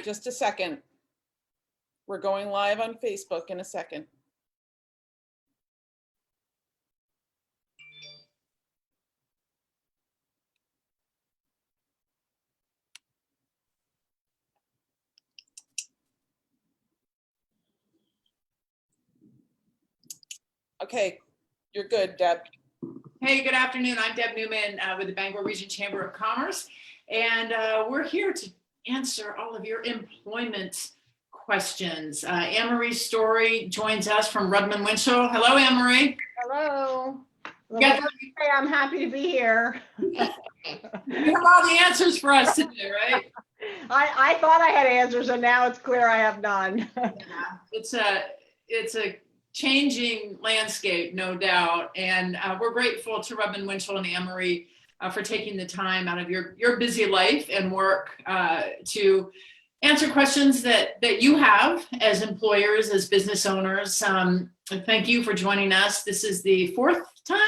Just a second. We're going live on Facebook in a second. Okay, you're good, Deb. Hey, good afternoon. I'm Deb Newman with the Bangor Region Chamber of Commerce, and we're here to answer all of your employment questions. Anne-Marie Story joins us from Rudman Winchell. Hello, Anne-Marie. Hello. Yeah. Hey, I'm happy to be here. You have all the answers for us today, right? I thought I had answers, and now it's clear I have none. Yeah, it's a changing landscape, no doubt. And we're grateful to Rudman Winchell and Anne-Marie for taking the time out of your busy life and work to answer questions that you have as employers, as business owners. Thank you for joining us. This is the fourth time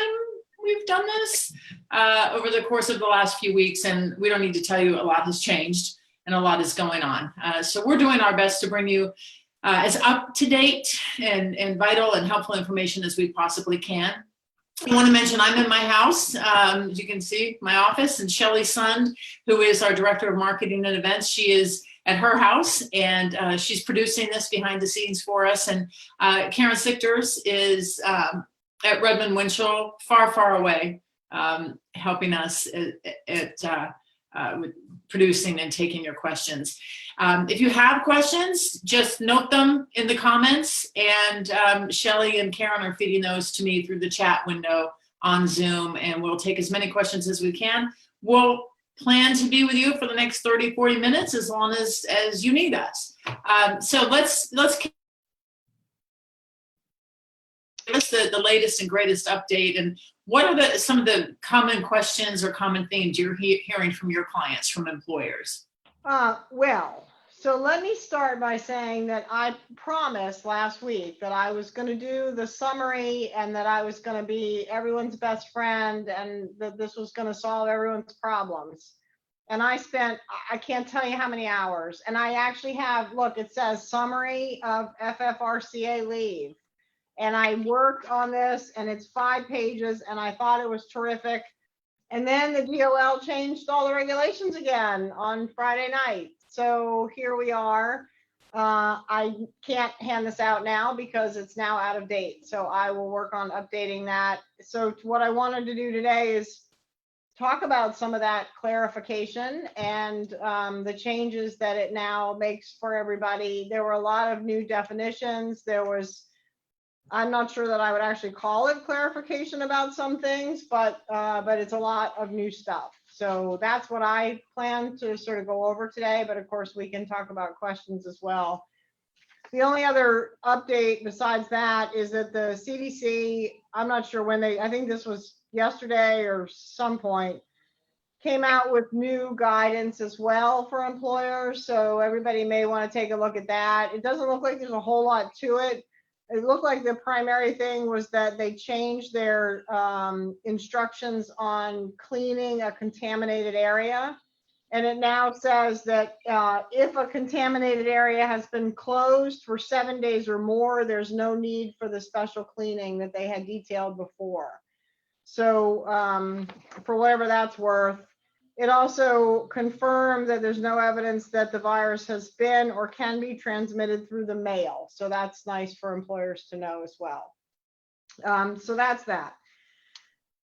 we've done this over the course of the last few weeks, and we don't need to tell you a lot has changed and a lot is going on. So we're doing our best to bring you as up-to-date and vital and helpful information as we possibly can. I want to mention I'm in my house, as you can see, my office, and Shelley Sund, who is our Director of Marketing and Events, she is at her house, and she's producing this behind the scenes for us. And Karen Sichters is at Rudman Winchell, far, far away, helping us with producing and taking your questions. If you have questions, just note them in the comments, and Shelley and Karen are feeding those to me through the chat window on Zoom, and we'll take as many questions as we can. We'll plan to be with you for the next 30, 40 minutes, as long as you need us. So let's give us the latest and greatest update, and what are some of the common questions or common themes you're hearing from your clients, from employers? Well, so let me start by saying that I promised last week that I was going to do the summary, and that I was going to be everyone's best friend, and that this was going to solve everyone's problems. And I can't tell you how many hours. And I actually have, look, it says summary of FFRCA leave. And I worked on this, and it's 5 pages, and I thought it was terrific. And then the DOL changed all the regulations again on Friday night. So here we are. I can't hand this out now because it's now out of date. So I will work on updating that. So what I wanted to do today is talk about some of that clarification and the changes that it now makes for everybody. There were a lot of new definitions. I'm not sure that I would actually call it clarification about some things, but it's a lot of new stuff. So that's what I plan to sort of go over today, but of course we can talk about questions as well. The only other update besides that is that the CDC, I'm not sure when I think this was yesterday or some point, came out with new guidance as well for employers. So everybody may want to take a look at that. It doesn't look like there's a whole lot to it. It looked like the primary thing was that they changed their instructions on cleaning a contaminated area. And it now says that if a contaminated area has been closed for 7 days or more, there's no need for the special cleaning that they had detailed before. So for whatever that's worth, it also confirmed that there's no evidence that the virus has been or can be transmitted through the mail. So that's nice for employers to know as well. So that's that.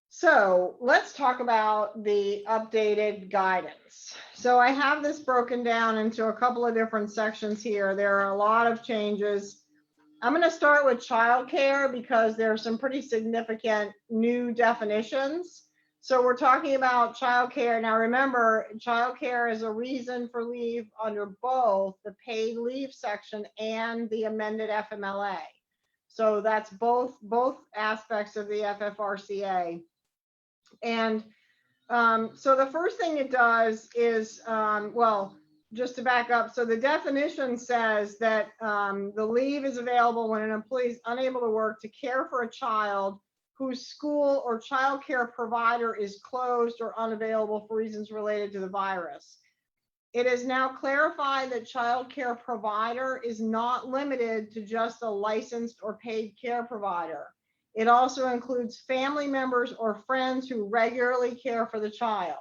So let's talk about the updated guidance. So I have this broken down into a couple of different sections here. There are a lot of changes. I'm going to start with childcare because there are some pretty significant new definitions. So we're talking about childcare. Now remember, childcare is a reason for leave under both the paid leave section and the amended FMLA. So that's both aspects of the FFRCA. And so the first thing it does is, well, just to back up, so the definition says that the leave is available when an employee is unable to work to care for a child whose school or child care provider is closed or unavailable for reasons related to the virus. It is now clarified that child care provider is not limited to just a licensed or paid care provider. It also includes family members or friends who regularly care for the child.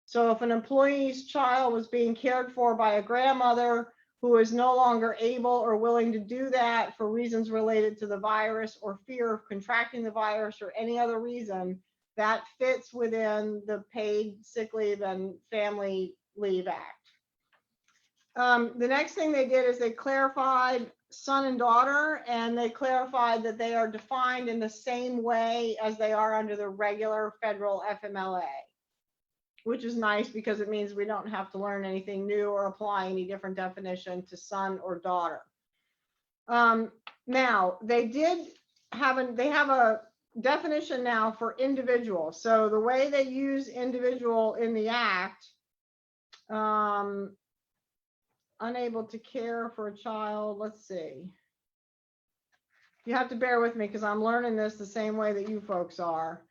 So if an employee's child was being cared for by a grandmother who is no longer able or willing to do that for reasons related to the virus or fear of contracting the virus or any other reason, that fits within the Paid Sick Leave and Family Leave Act. The next thing they did is they clarified son and daughter, and they clarified that they are defined in the same way as they are under the regular federal FMLA, which is nice because it means we don't have to learn anything new or apply any different definition to son or daughter. Now they have a definition now for individual. So the way they use individual in the act, unable to care for a child. Let's see. You have to bear with me because I'm learning this the same way that you folks are.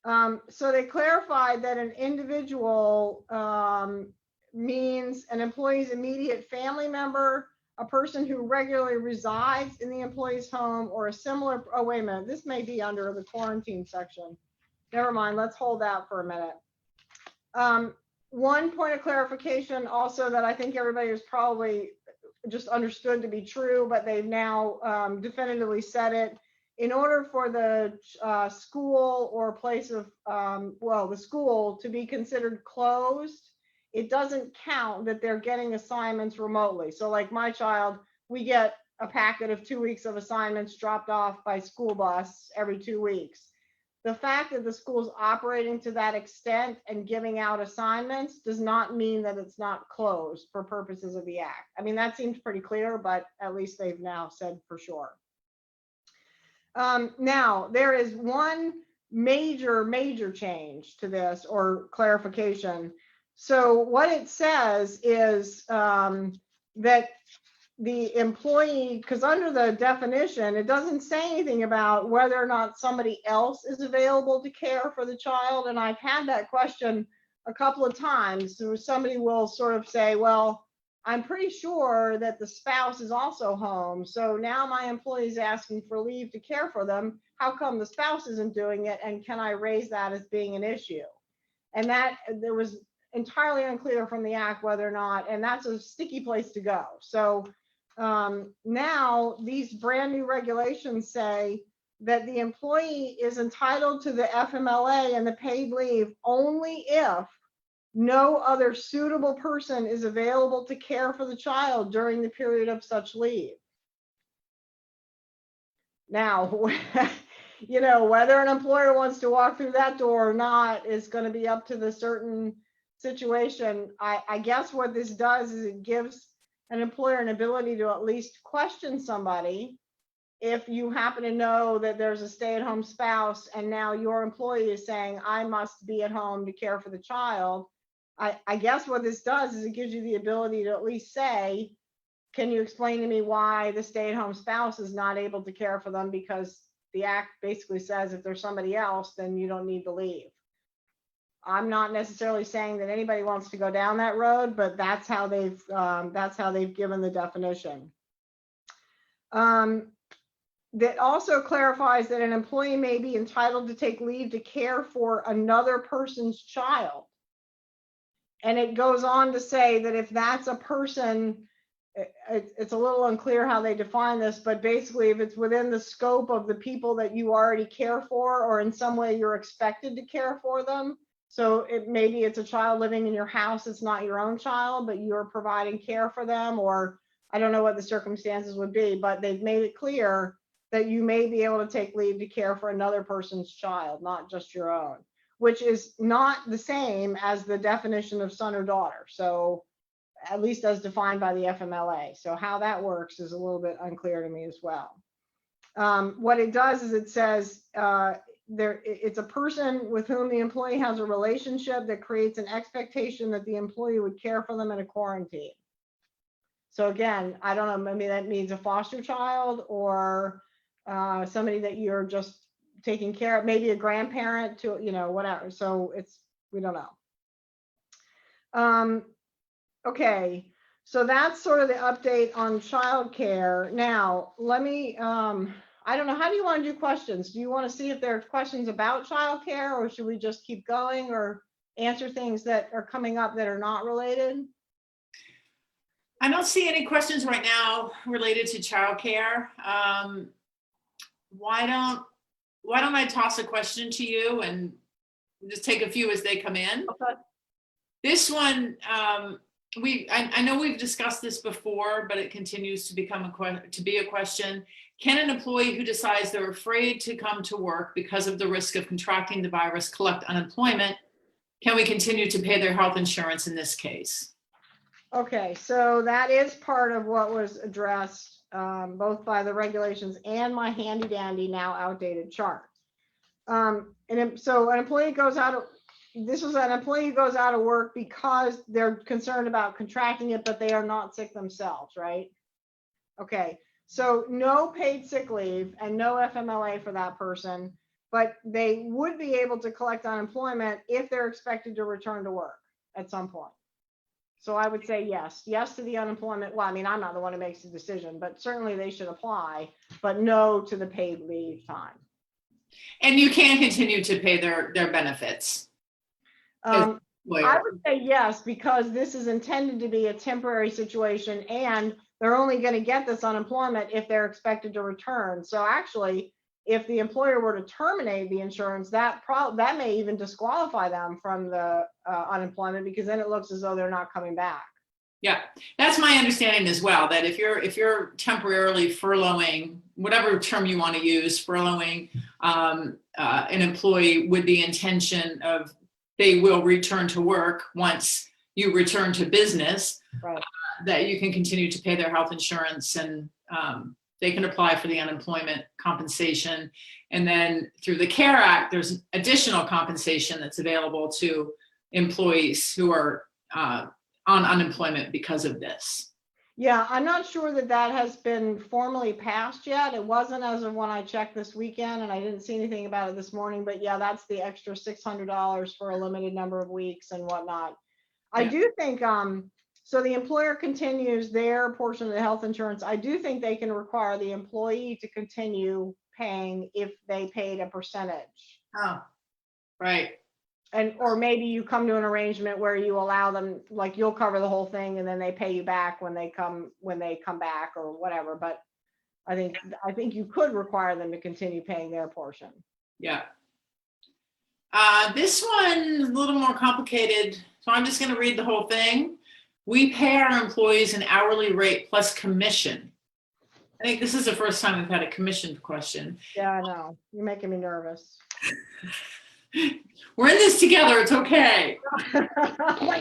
So they clarified that an individual means an employee's immediate family member, a person who regularly resides in the employee's home, or a similar, oh, wait a minute, this may be under the quarantine section. Never mind, let's hold that for a minute. One point of clarification also that I think everybody has probably just understood to be true, but they've now definitively said it. In order for the school or place of, the school to be considered closed, it doesn't count that they're getting assignments remotely. So like my child, we get a packet of 2 weeks of assignments dropped off by school bus every 2 weeks. The fact that the school's operating to that extent and giving out assignments does not mean that it's not closed for purposes of the act. I mean, that seems pretty clear, but at least they've now said for sure. Now, there is one major change to this, or clarification. So what it says is that the employee, because under the definition, it doesn't say anything about whether or not somebody else is available to care for the child. And I've had that question a couple of times. So somebody will sort of say, well, I'm pretty sure that the spouse is also home. So now my employee is asking for leave to care for them. How come the spouse isn't doing it? And can I raise that as being an issue? And that there was entirely unclear from the act whether or not, and that's a sticky place to go. So now these brand new regulations say that the employee is entitled to the FMLA and the paid leave only if no other suitable person is available to care for the child during the period of such leave. Now, you know, whether an employer wants to walk through that door or not is going to be up to the certain situation. I guess what this does is it gives an employer an ability to at least question somebody if you happen to know that there's a stay-at-home spouse and now your employee is saying, I must be at home to care for the child. I guess what this does is it gives you the ability to at least say, can you explain to me why the stay-at-home spouse is not able to care for them? Because the act basically says if there's somebody else, then you don't need to leave. I'm not necessarily saying that anybody wants to go down that road, but that's how they've given the definition. That also clarifies that an employee may be entitled to take leave to care for another person's child. And it goes on to say that if that's a person, it's a little unclear how they define this, but basically if it's within the scope of the people that you already care for, or in some way you're expected to care for them. So maybe it's a child living in your house, it's not your own child, but you're providing care for them, or I don't know what the circumstances would be, but they've made it clear that you may be able to take leave to care for another person's child, not just your own, which is not the same as the definition of son or daughter. So at least as defined by the FMLA. So how that works is a little bit unclear to me as well. What it does is it says it's a person with whom the employee has a relationship that creates an expectation that the employee would care for them in a quarantine. So again, I don't know, maybe that means a foster child or somebody that you're just taking care of, maybe a grandparent to, you know, whatever. So we don't know. Okay, so that's sort of the update on childcare. Now, let me, I don't know, how do you want to do questions? Do you want to see if there are questions about childcare, or should we just keep going, or answer things that are coming up that are not related? I don't see any questions right now related to childcare. Why don't I toss a question to you and just take a few as they come in? Okay. This one, I know we've discussed this before, but it continues to become a question. Can an employee who decides they're afraid to come to work because of the risk of contracting the virus collect unemployment? Can we continue to pay their health insurance in this case? Okay, so that is part of what was addressed both by the regulations and my handy dandy now outdated chart. So an employee goes out of, this was an employee who goes out of work because they're concerned about contracting it, but they are not sick themselves, right? Okay, so no paid sick leave and no FMLA for that person, but they would be able to collect unemployment if they're expected to return to work at some point. So I would say yes to the unemployment. Well, I mean, I'm not the one who makes the decision, but certainly they should apply, but no to the paid leave time. And you can continue to pay their benefits. I would say yes, because this is intended to be a temporary situation and they're only going to get this unemployment if they're expected to return. So actually, if the employer were to terminate the insurance, that may even disqualify them from the unemployment, because then it looks as though they're not coming back. Yeah, that's my understanding as well, that if you're temporarily furloughing, whatever term you want to use, furloughing an employee with the intention of they will return to work once you return to business, Right. That you can continue to pay their health insurance, and they can apply for the unemployment compensation. And then through the CARE Act, there's additional compensation that's available to employees who are on unemployment because of this. Yeah, I'm not sure that has been formally passed yet. It wasn't as of when I checked this weekend, and I didn't see anything about it this morning, but yeah, that's the extra $600 for a limited number of weeks and whatnot. I do think, so the employer continues their portion of the health insurance. I do think they can require the employee to continue paying if they paid a percentage. Oh, right. And, or maybe you come to an arrangement where you allow them, like you'll cover the whole thing and then they pay you back when they come back or whatever. But I think you could require them to continue paying their portion. Yeah. This one is a little more complicated, so I'm just going to read the whole thing. We pay our employees an hourly rate plus commission. I think this is the first time we've had a commission question. Yeah, I know. You're making me nervous. We're in this together. It's okay. Like,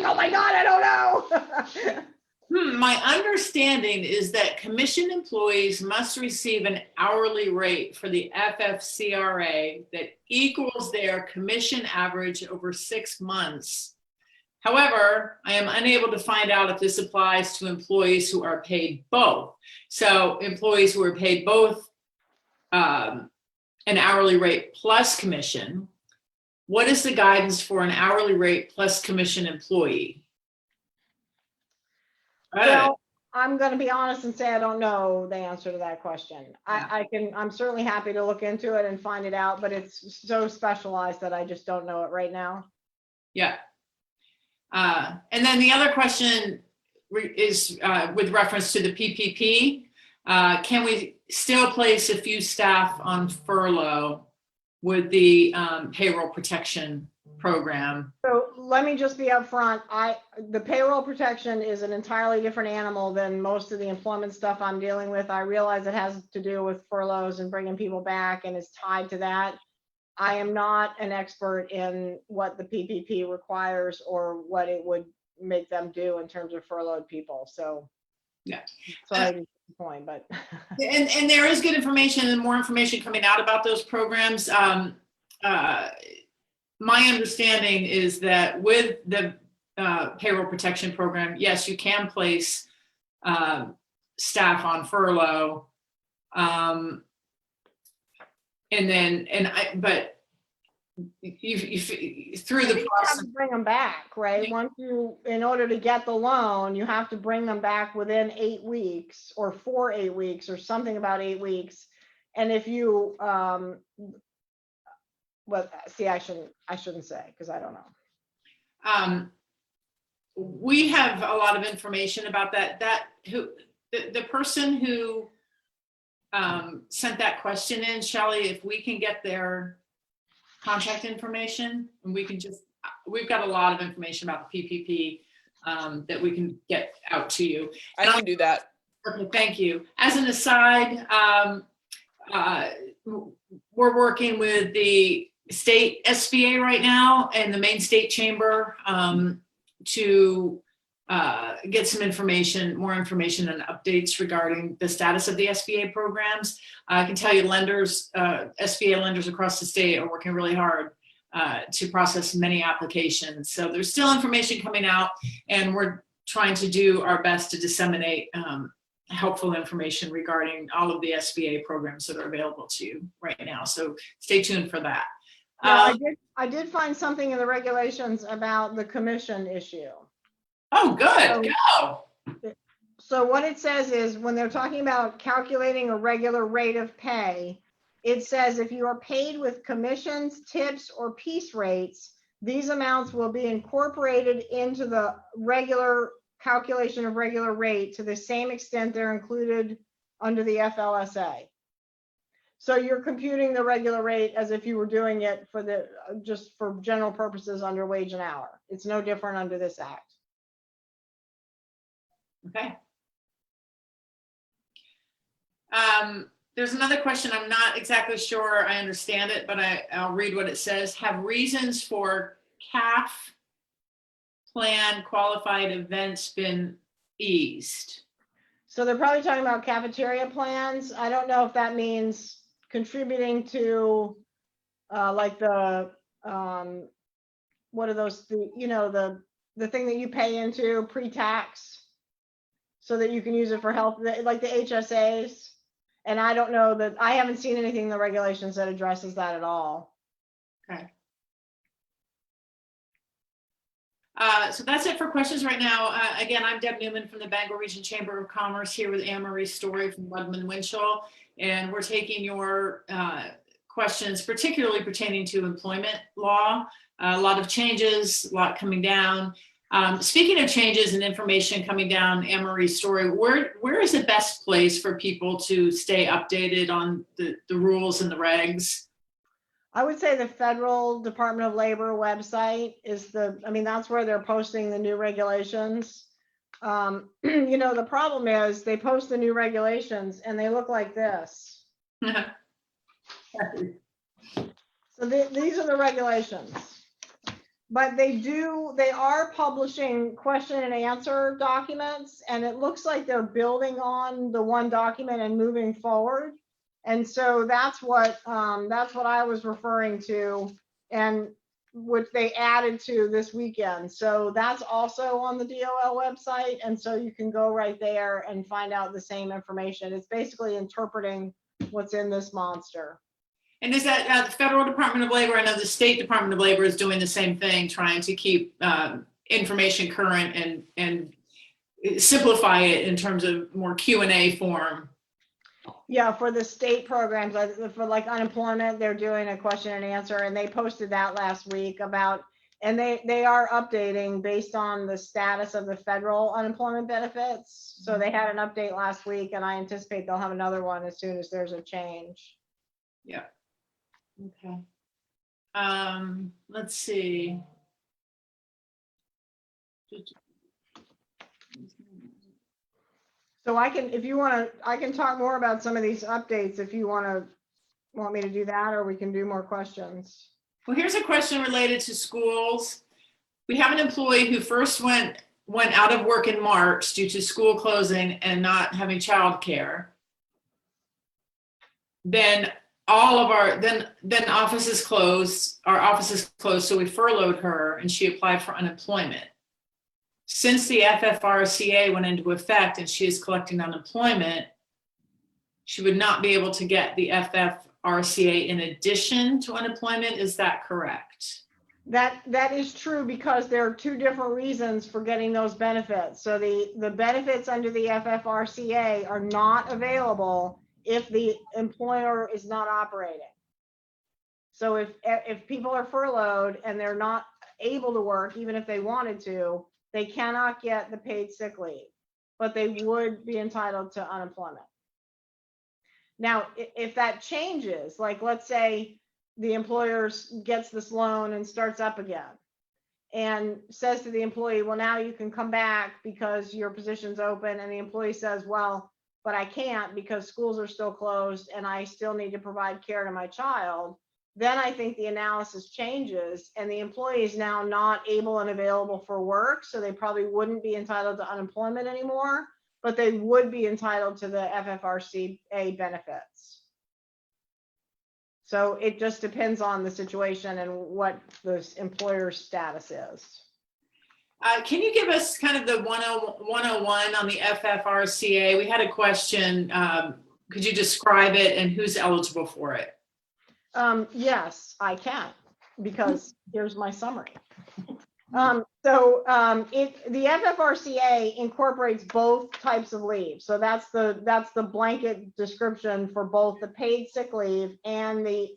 oh my God, I don't know. My understanding is that commission employees must receive an hourly rate for the FFCRA that equals their commission average over 6 months. However, I am unable to find out if this applies to employees who are paid both. So employees who are paid both an hourly rate plus commission. What is the guidance for an hourly rate plus commission employee? Well, I'm going to be honest and say I don't know the answer to that question. I'm certainly happy to look into it and find it out, but it's so specialized that I just don't know it right now. Yeah. And then the other question is with reference to the PPP. Can we still place a few staff on furlough with the payroll protection program? So let me just be upfront. The payroll protection is an entirely different animal than most of the employment stuff I'm dealing with. I realize it has to do with furloughs and bringing people back and is tied to that. I am not an expert in what the PPP requires or what it would make them do in terms of furloughed people. So yeah, sorry to disappoint, but and there is good information and more information coming out about those programs. My understanding is that with the payroll protection program, yes, you can place staff on furlough. But through the You have process. to bring them back, right? Once you, in order to get the loan, you have to bring them back within 8 weeks or for 8 weeks or something about 8 weeks. And if you, well, see, I shouldn't say because I don't know. We have a lot of information about that. The person who sent that question in, Shelley, if we can get their contact information, and we've got a lot of information about the PPP that we can get out to you. I can do that. Okay, thank you. As an aside, we're working with the state SBA right now and the Maine State Chamber to get some information, more information and updates regarding the status of the SBA programs. I can tell you lenders, SBA lenders across the state are working really hard to process many applications. So there's still information coming out, and we're trying to do our best to disseminate helpful information regarding all of the SBA programs that are available to you right now. So stay tuned for that. Now, I did find something in the regulations about the commission issue. Oh, good. Go. So what it says is when they're talking about calculating a regular rate of pay, it says if you are paid with commissions, tips, or piece rates, these amounts will be incorporated into the regular calculation of regular rate to the same extent they're included under the FLSA. So you're computing the regular rate as if you were doing it for the just for general purposes under wage and hour. It's no different under this act. Okay. There's another question. I'm not exactly sure I understand it, but I'll read what it says. Have reasons for CAF plan qualified events been eased? So they're probably talking about cafeteria plans. I don't know if that means contributing to like the what are those, the thing that you pay into pre-tax so that you can use it for health, like the HSAs. And I don't know that, I haven't seen anything in the regulations that addresses that at all. Okay. So that's it for questions right now. Again, I'm Deb Newman from the Bangor Region Chamber of Commerce here with Anne-Marie Story from Rudman Winchell. And we're taking your questions, particularly pertaining to employment law. A lot of changes, a lot coming down. Speaking of changes and information coming down, Anne-Marie Story, where is the best place for people to stay updated on the rules and the regs? I would say the Federal Department of Labor website is that's where they're posting the new regulations. The problem is they post the new regulations and they look like this. So these are the regulations. But they are publishing question and answer documents, and it looks like they're building on the one document and moving forward. And so that's what I was referring to, and which they added to this weekend. So that's also on the DOL website, and so you can go right there and find out the same information. It's basically interpreting what's in this monster. And is that the Federal Department of Labor? I know the State Department of Labor is doing the same thing, trying to keep information current and simplify it in terms of more Q&A form. Yeah, for the state programs, for like unemployment, they're doing a question and answer, and they posted that last week about, and they are updating based on the status of the federal unemployment benefits. So they had an update last week, and I anticipate they'll have another one as soon as there's a change. Yeah. Okay. Let's see. So I can, if you want to, I can talk more about some of these updates if you want me to do that, or we can do more questions. Well, here's a question related to schools. We have an employee who first went out of work in March due to school closing and not having childcare. Then all of our offices closed, our offices closed, so we furloughed her and she applied for unemployment. Since the FFRCA went into effect and she is collecting unemployment, she would not be able to get the FFRCA RCA in addition to unemployment. Is that correct? That is true, because there are two different reasons for getting those benefits. So the benefits under the FFRCA are not available if the employer is not operating. So if people are furloughed and they're not able to work, even if they wanted to, they cannot get the paid sick leave, but they would be entitled to unemployment. Now, if that changes, like let's say the employer gets this loan and starts up again and says to the employee, well, now you can come back because your position's open, and the employee says, well, but I can't because schools are still closed and I still need to provide care to my child, then I think the analysis changes and the employee is now not able and available for work, so they probably wouldn't be entitled to unemployment anymore, but they would be entitled to the FFRCA benefits. So it just depends on the situation and what the employer's status is. Can you give us kind of the 101 on the FFRCA? We had a question. Could you describe it and who's eligible for it? Yes, I can, because here's my summary. The FFRCA incorporates both types of leave. So that's the blanket description for both the paid sick leave and the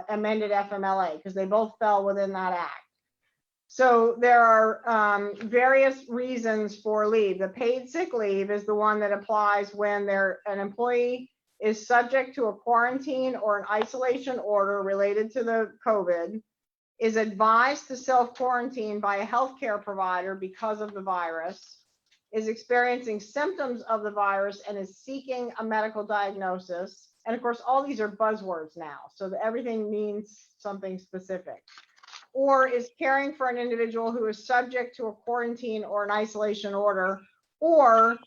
amended FMLA, because they both fell within that act. So there are various reasons for leave. The paid sick leave is the one that applies when an employee is subject to a quarantine or an isolation order related to the COVID, is advised to self-quarantine by a healthcare provider because of the virus, is experiencing symptoms of the virus and is seeking a medical diagnosis. And of course, all these are buzzwords now, so that everything means something specific. Or is caring for an individual who is subject to a quarantine or an isolation order, or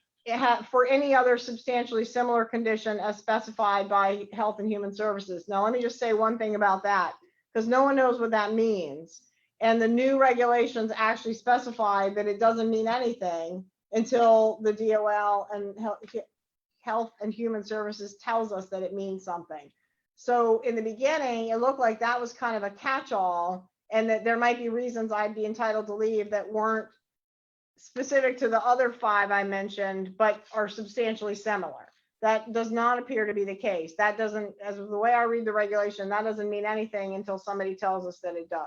for any other substantially similar condition as specified by Health and Human Services. Now, let me just say one thing about that, because no one knows what that means. And the new regulations actually specify that it doesn't mean anything until the DOL and Health and Human Services tells us that it means something. So in the beginning, it looked like that was kind of a catch-all, and that there might be reasons I'd be entitled to leave that weren't specific to the other 5 I mentioned, but are substantially similar. That does not appear to be the case. That doesn't, as of the way I read the regulation, that doesn't mean anything until somebody tells us that it does.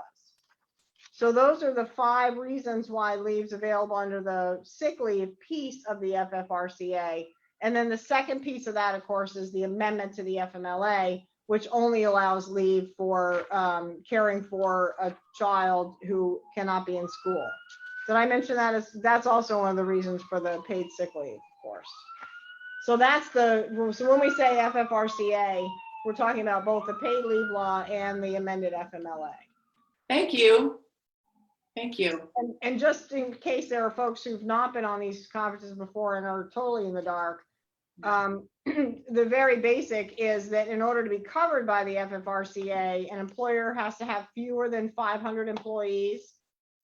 So those are the 5 reasons why leave's available under the sick leave piece of the FFRCA. And then the second piece of that, of course, is the amendment to the FMLA, which only allows leave for caring for a child who cannot be in school. Did I mention that? That's also one of the reasons for the paid sick leave, of course. So so when we say FFRCA, we're talking about both the paid leave law and the amended FMLA. Thank you. Thank you. And just in case there are folks who've not been on these conferences before and are totally in the dark, the very basic is that in order to be covered by the FFRCA, an employer has to have fewer than 500 employees.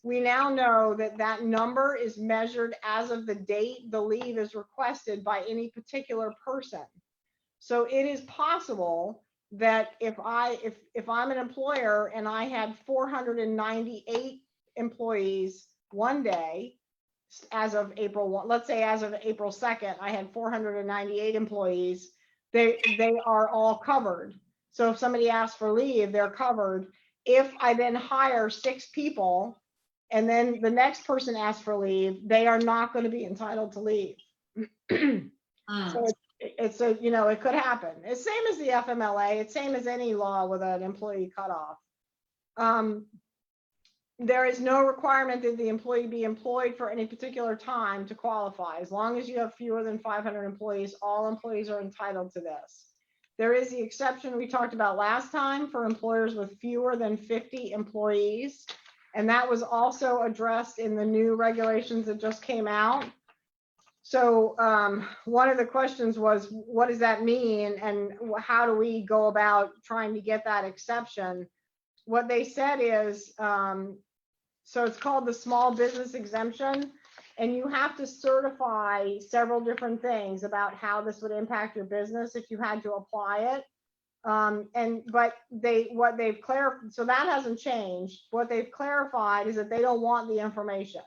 We now know that that number is measured as of the date the leave is requested by any particular person. So it is possible that if I'm an employer and I had 498 employees one day, as of April 1, let's say as of April 2nd, I had 498 employees, they are all covered. So if somebody asks for leave, they're covered. If I then hire 6 people, and then the next person asks for leave, they are not going to be entitled to leave. So it's a, it could happen. It's same as the FMLA. It's same as any law with an employee cutoff. There is no requirement that the employee be employed for any particular time to qualify. As long as you have fewer than 500 employees, all employees are entitled to this. There is the exception we talked about last time for employers with fewer than 50 employees. And that was also addressed in the new regulations that just came out. So one of the questions was, what does that mean? And how do we go about trying to get that exception? What they said is, so it's called the small business exemption. And you have to certify several different things about how this would impact your business if you had to apply it. But what they've clarified, so that hasn't changed. What they've clarified is that they don't want the information,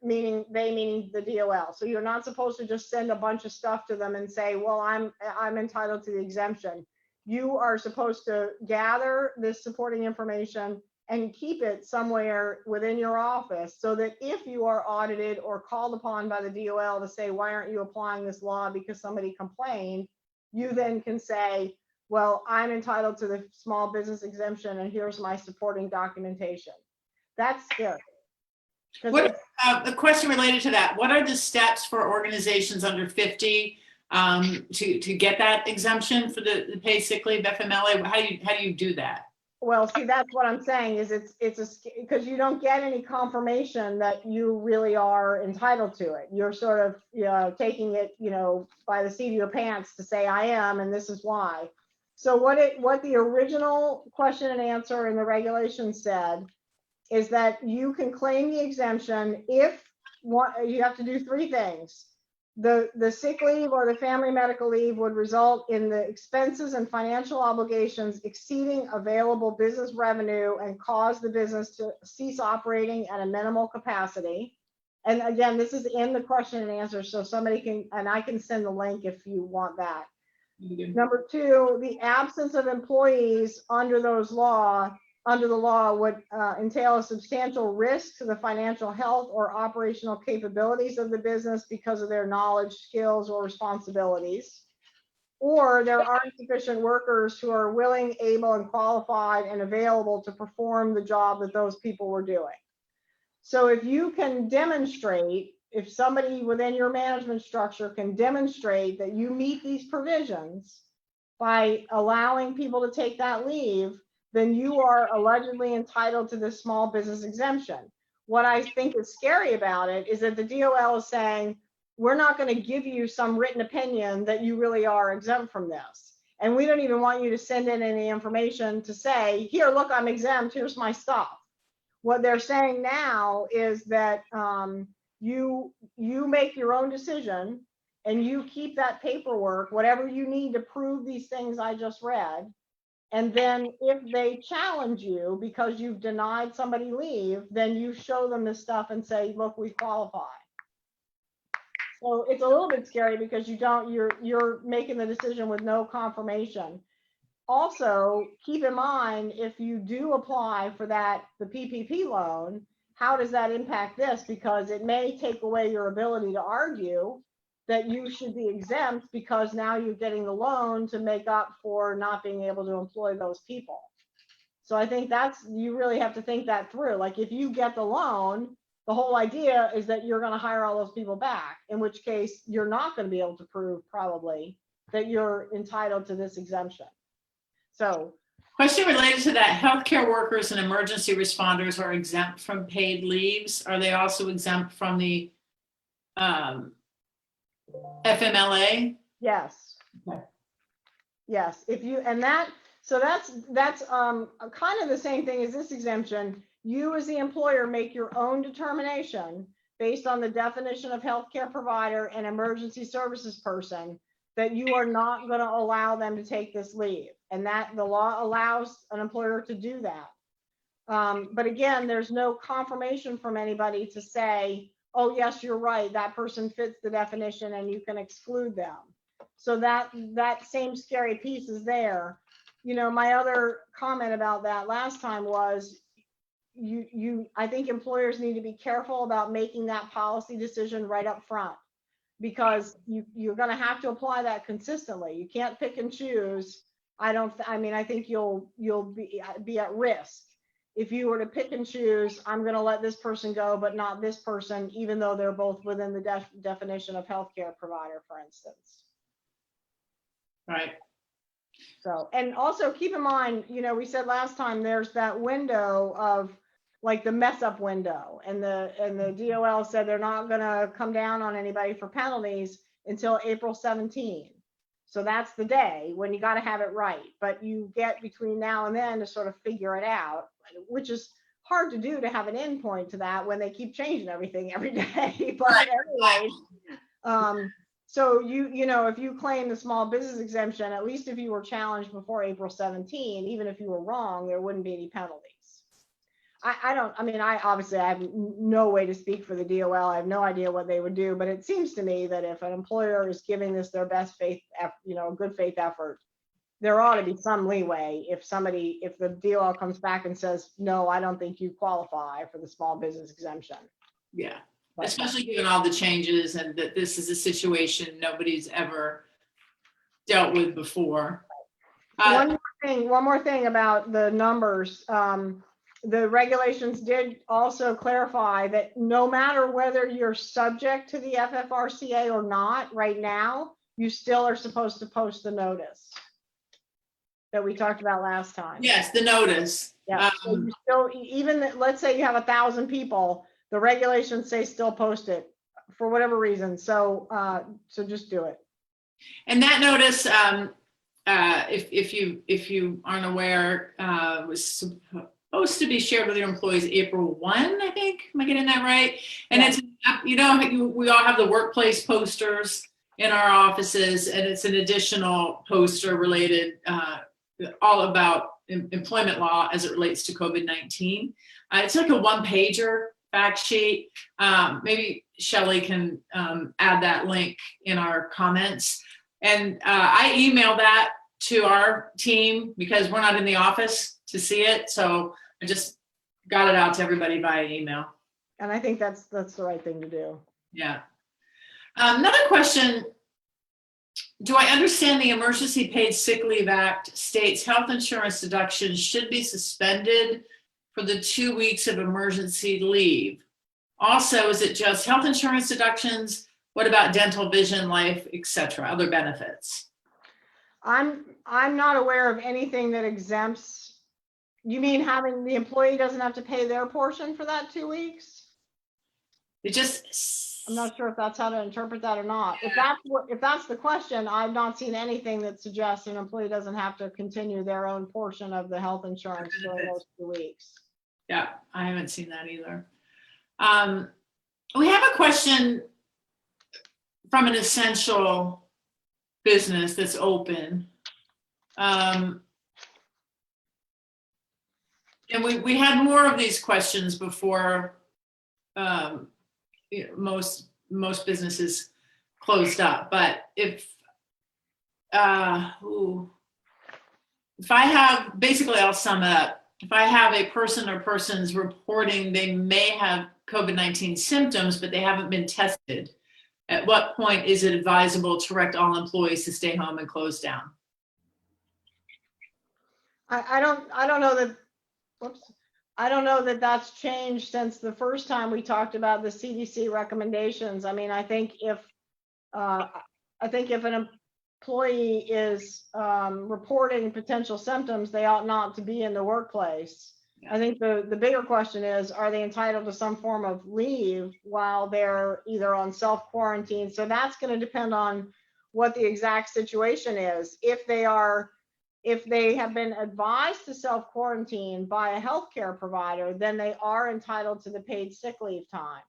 meaning the DOL. So you're not supposed to just send a bunch of stuff to them and say, well, I'm entitled to the exemption. You are supposed to gather this supporting information and keep it somewhere within your office so that if you are audited or called upon by the DOL to say, why aren't you applying this law because somebody complained, you then can say, well, I'm entitled to the small business exemption and here's my supporting documentation. That's scary. What a question related to that? What are the steps for organizations under 50 to get that exemption for the paid sick leave FMLA? How do you do that? Well, see, that's what I'm saying is because you don't get any confirmation that you really are entitled to it. You're sort of, taking it, by the seat of your pants to say I am, and this is why. So what the original question and answer in the regulation said is that you can claim the exemption if you have to do three things. The sick leave or the family medical leave would result in the expenses and financial obligations exceeding available business revenue and cause the business to cease operating at a minimal capacity. And again, this is in the question and answer, so somebody can, and I can send the link if you want that. Number two, the absence of employees under the law would entail a substantial risk to the financial health or operational capabilities of the business because of their knowledge, skills, or responsibilities. Or there aren't sufficient workers who are willing, able, and qualified and available to perform the job that those people were doing. So if you can demonstrate, if somebody within your management structure can demonstrate that you meet these provisions by allowing people to take that leave, then you are allegedly entitled to this small business exemption. What I think is scary about it is that the DOL is saying, we're not going to give you some written opinion that you really are exempt from this. And we don't even want you to send in any information to say, here, look, I'm exempt, here's my stuff. What they're saying now is that you make your own decision and you keep that paperwork, whatever you need to prove these things I just read. And then if they challenge you because you've denied somebody leave, then you show them this stuff and say, look, we qualify. So it's a little bit scary because you're making the decision with no confirmation. Also, keep in mind, if you do apply for the PPP loan, how does that impact this? Because it may take away your ability to argue that you should be exempt because now you're getting the loan to make up for not being able to employ those people. So I think you really have to think that through. Like if you get the loan, the whole idea is that you're going to hire all those people back, in which case you're not going to be able to prove probably that you're entitled to this exemption. So, question related to that: healthcare workers and emergency responders are exempt from paid leaves. Are they also exempt from the FMLA? yes. Okay. Yes. That's kind of the same thing as this exemption. You as the employer make your own determination based on the definition of healthcare provider and emergency services person that you are not going to allow them to take this leave, and that the law allows an employer to do that. But again, there's no confirmation from anybody to say, oh, yes, you're right, that person fits the definition and you can exclude them. So that same scary piece is there. My other comment about that last time was I think employers need to be careful about making that policy decision right up front, because you're going to have to apply that consistently. You can't pick and choose. I think you'll be at risk if you were to pick and choose. I'm going to let this person go, but not this person, even though they're both within the definition of healthcare provider, for instance. Right. So, and also keep in mind, we said last time there's that window of like the mess up window, and the DOL said they're not going to come down on anybody for penalties until April 17. So that's the day when you got to have it right. But you get between now and then to sort of figure it out, which is hard to do, to have an endpoint to that when they keep changing everything every day. But anyway, So you know, if you claim the small business exemption, at least if you were challenged before April 17, even if you were wrong, there wouldn't be any penalties. I mean, I obviously I have no way to speak for the DOL. I have no idea what they would do, but it seems to me that if an employer is giving this their best faith, you know, good faith effort, there ought to be some leeway if the DOL comes back and says, no, I don't think you qualify for the small business exemption. Yeah, But especially given all the changes and that this is a situation nobody's ever dealt with before. one more thing about the numbers. The regulations did also clarify that no matter whether you're subject to the FFRCA or not, right now, you still are supposed to post the notice that we talked about last time. Yes, the notice. Yeah. So you still, even let's say you have 1,000 people, the regulations say still post it for whatever reason. So just do it. And that notice, if you aren't aware, was supposed to be shared with your employees April 1, I think. Am I getting that right? And Yeah. it's, you know, we all have the workplace posters in our offices, and it's an additional poster related all about employment law as it relates to COVID-19. It's like a one-pager fact sheet. Maybe Shelley can add that link in our comments. And I emailed that to our team because we're not in the office to see it. So I just got it out to everybody via email. And I think that's the right thing to do. Yeah. Another question. Do I understand the Emergency Paid Sick Leave Act states health insurance deductions should be suspended for the 2 weeks of emergency leave? Also, is it just health insurance deductions? What about dental, vision, life, etc., other benefits? I'm not aware of anything that exempts. You mean having the employee doesn't have to pay their portion for that 2 weeks? It just, I'm not sure if that's how to interpret that or not. If that's the question, I've not seen anything that suggests an employee doesn't have to continue their own portion of the health insurance during those 2 weeks. yeah, I haven't seen that either. We have a question from an essential business that's open. And we had more of these questions before you know, most businesses closed up. But if I have, basically I'll sum it up. If I have a person or persons reporting they may have COVID-19 symptoms, but they haven't been tested, at what point is it advisable to direct all employees to stay home and close down? I don't know that. Whoops. I don't know that that's changed since the first time we talked about the CDC recommendations. I mean, I think if an employee is reporting potential symptoms, they ought not to be in the workplace. Yeah. I think the bigger question is, are they entitled to some form of leave while they're either on self-quarantine? So that's going to depend on what the exact situation is. If they have been advised to self-quarantine by a healthcare provider, then they are entitled to the paid sick leave time.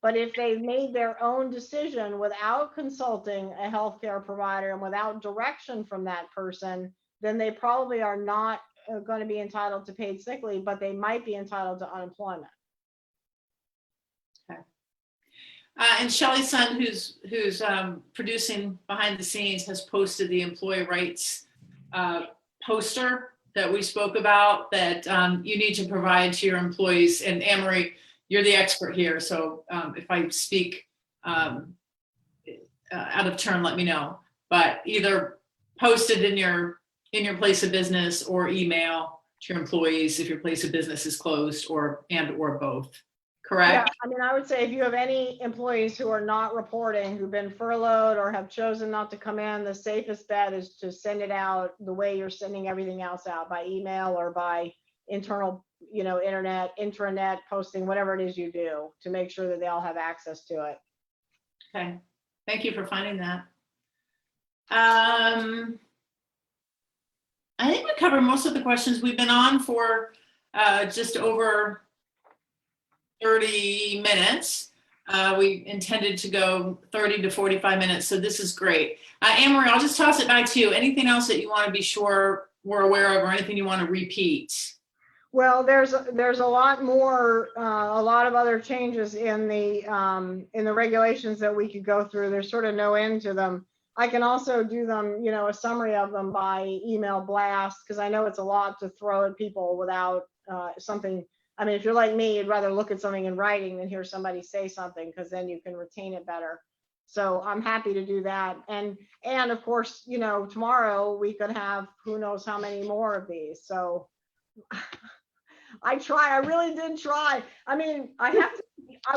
But if they've made their own decision without consulting a healthcare provider and without direction from that person, then they probably are not going to be entitled to paid sick leave, but they might be entitled to unemployment. Okay. And Shelley's son, who's producing behind the scenes, has posted the employee rights poster that we spoke about that you need to provide to your employees. And Anne-Marie, you're the expert here, so if I speak out of turn, let me know. But either post it in your place of business or email to your employees if your place of business is closed, or both. Correct? Yeah, I mean, I would say if you have any employees who are not reporting, who've been furloughed or have chosen not to come in, the safest bet is to send it out the way you're sending everything else out, by email or by internal, internet, intranet posting, whatever it is you do, to make sure that they all have access to it. Okay, thank you for finding that. I think we covered most of the questions. We've been on for just over 30 minutes. We intended to go 30 to 45 minutes, so this is great. Anne-Marie, I'll just toss it back to you. Anything else that you want to be sure we're aware of, or anything you want to repeat? Well, there's a lot more, a lot of other changes in the regulations that we could go through. There's sort of no end to them. I can also do them, you know, a summary of them by email blast, because I know it's a lot to throw at people without something. I mean, if you're like me, you'd rather look at something in writing than hear somebody say something, because then you can retain it better. So I'm happy to do that. And of course, you know, tomorrow we could have who knows how many more of these. So I really did try. I mean, I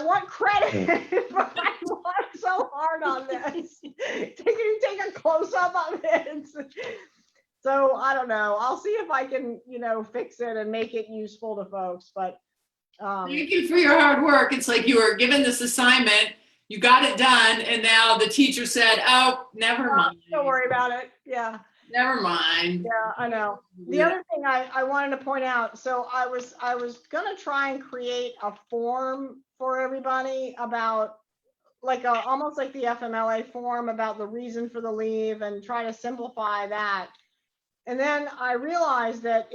want credit, but I worked so hard on this. Take a close up of it. So I don't know. I'll see if I can, you know, fix it and make it useful to folks. But Thank you for your hard work. It's like you were given this assignment, you got it done, and now the teacher said, "Oh, never mind. Don't worry about it." Yeah. Never mind." Yeah, I know. The other thing I wanted to point out, so I was gonna try and create a form for everybody about like almost like the FMLA form about the reason for the leave, and try to simplify that. And then I realized that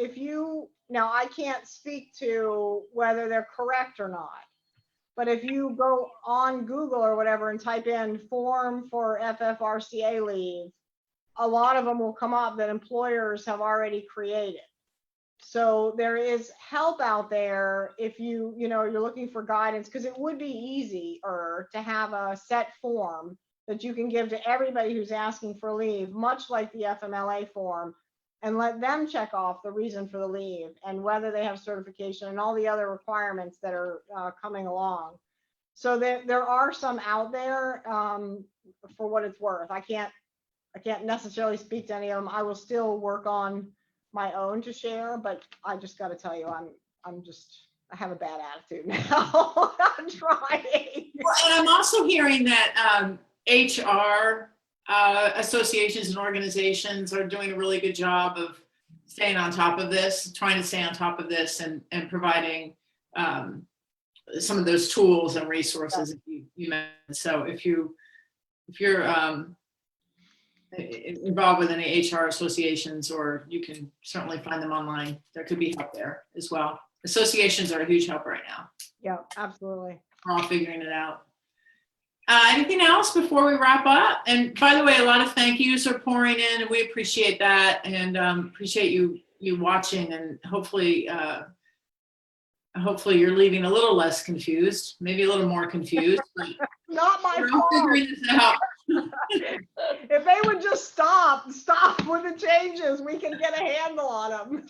now I can't speak to whether they're correct or not, but if you go on Google or whatever and type in form for FFRCA leave, a lot of them will come up that employers have already created. So there is help out there if you're looking for guidance, because it would be easier to have a set form that you can give to everybody who's asking for leave, much like the FMLA form, and let them check off the reason for the leave and whether they have certification and all the other requirements that are coming along. So there are some out there for what it's worth. I can't necessarily speak to any of them. I will still work on my own to share, but I just got to tell you, I have a bad attitude now. I'm trying. Well, and I'm also hearing that HR associations and organizations are doing a really good job of staying on top of this, trying to stay on top of this, and providing some of those tools and resources you mentioned. So if you're involved with any HR associations, or you can certainly find them online, there could be help there as well. Associations are a huge help right now. Yeah, absolutely. We're all figuring it out. Anything else before we wrap up? And by the way, a lot of thank yous are pouring in, and we appreciate that, and appreciate you watching, and hopefully you're leaving a little less confused, maybe a little more confused. Not my We're fault. all figuring this out. If they would just stop with the changes, we can get a handle on them.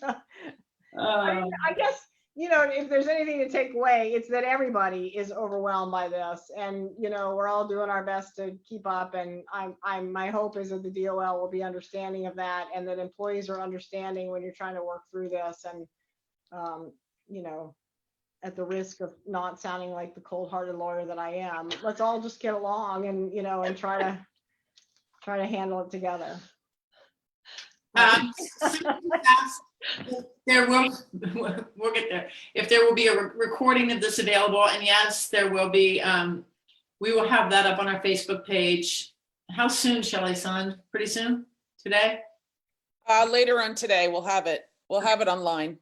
I guess, if there's anything to take away, it's that everybody is overwhelmed by this, and we're all doing our best to keep up. And my hope is that the DOL will be understanding of that, and that employees are understanding when you're trying to work through this. And at the risk of not sounding like the cold-hearted lawyer that I am, let's all just get along and and try to handle it together. We'll get there. If there will be a recording of this available, and yes, there will be. We will have that up on our Facebook page. How soon, Shelley Son? Pretty soon? Today? Later on today, we'll have it. We'll have it online.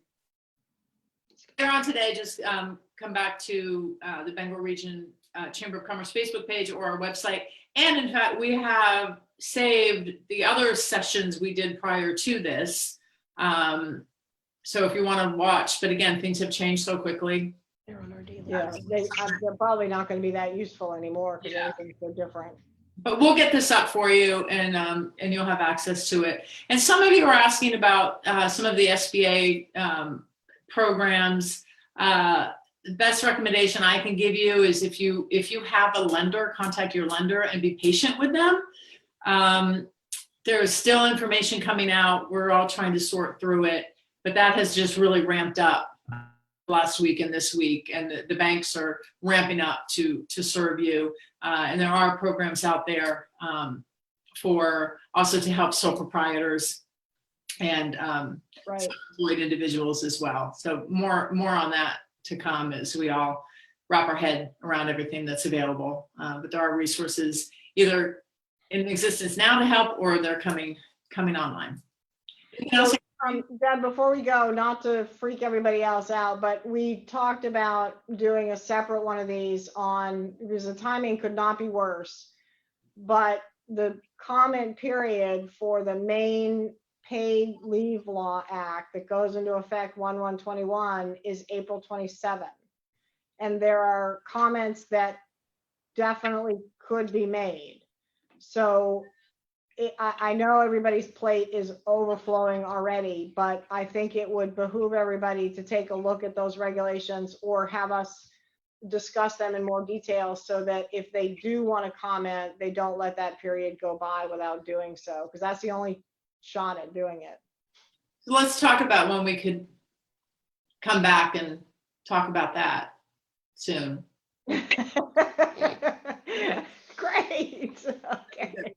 Later on today, just come back to the Bangor Region Chamber of Commerce Facebook page or our website. And in fact, we have saved the other sessions we did prior to this. So if you want to watch, but again, things have changed so quickly. They're on our daily. Yeah, they're probably not going to be that useful anymore because everything's so different. But we'll get this up for you, and you'll have access to it. And some of you are asking about some of the SBA programs. The best recommendation I can give you is if you have a lender, contact your lender and be patient with them. There's still information coming out. We're all trying to sort through it, but that has just really ramped up last week and this week, and the banks are ramping up to serve you. And there are programs out there for also to help sole proprietors and employed individuals as well. So more on that to come as we all wrap our head around everything that's available. But there are resources either in existence now to help, or they're coming online. Anything else? Deb, before we go, not to freak everybody else out, but we talked about doing a separate one of these on, because the timing could not be worse. But the comment period for the main paid leave law act that goes into effect 1/1/21 is April 27th. And there are comments that definitely could be made. So I know everybody's plate is overflowing already, but I think it would behoove everybody to take a look at those regulations or have us discuss them in more detail, so that if they do want to comment, they don't let that period go by without doing so, because that's the only shot at doing it. So let's talk about when we could come back and talk about that soon. Great. Okay.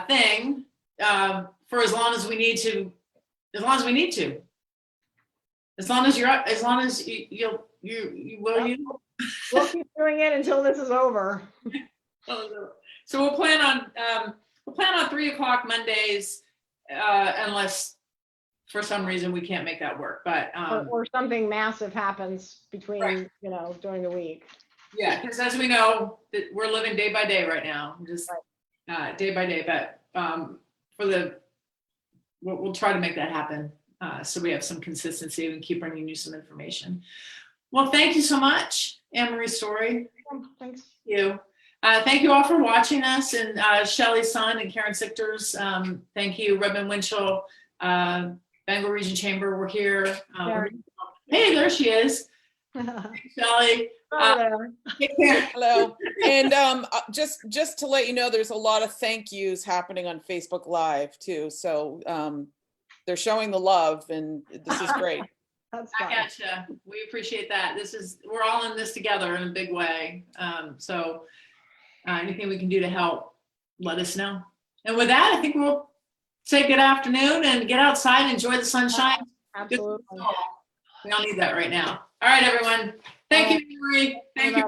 Thing for as long as we need to, as long as you will. We'll keep doing it until this is over. So we'll plan on 3:00 Mondays, unless for some reason we can't make that work. But Or something massive happens between, right. During the week. Yeah, because as we know, that we're living day by day right now, just day by day. But we'll try to make that happen, so we have some consistency and keep bringing you some information. Well, thank you so much, Anne-Marie Story. Thanks. Thank you. Thank you all for watching us, and Shelley Sun and Karen Sichters. Thank you, Redmond Winchell, Bangor Region Chamber. We're here. Hey, there she is. Shelley. Take care. Hello. And just to let you know, there's a lot of thank yous happening on Facebook Live too. So they're showing the love, and this is great. That's I fine. gotcha. We appreciate that. We're all in this together in a big way. So anything we can do to help, let us know. And with that, I think we'll say good afternoon and get outside and enjoy the sunshine. Absolutely. We all need that right now. All right, everyone. Thank you, Marie. Thank you.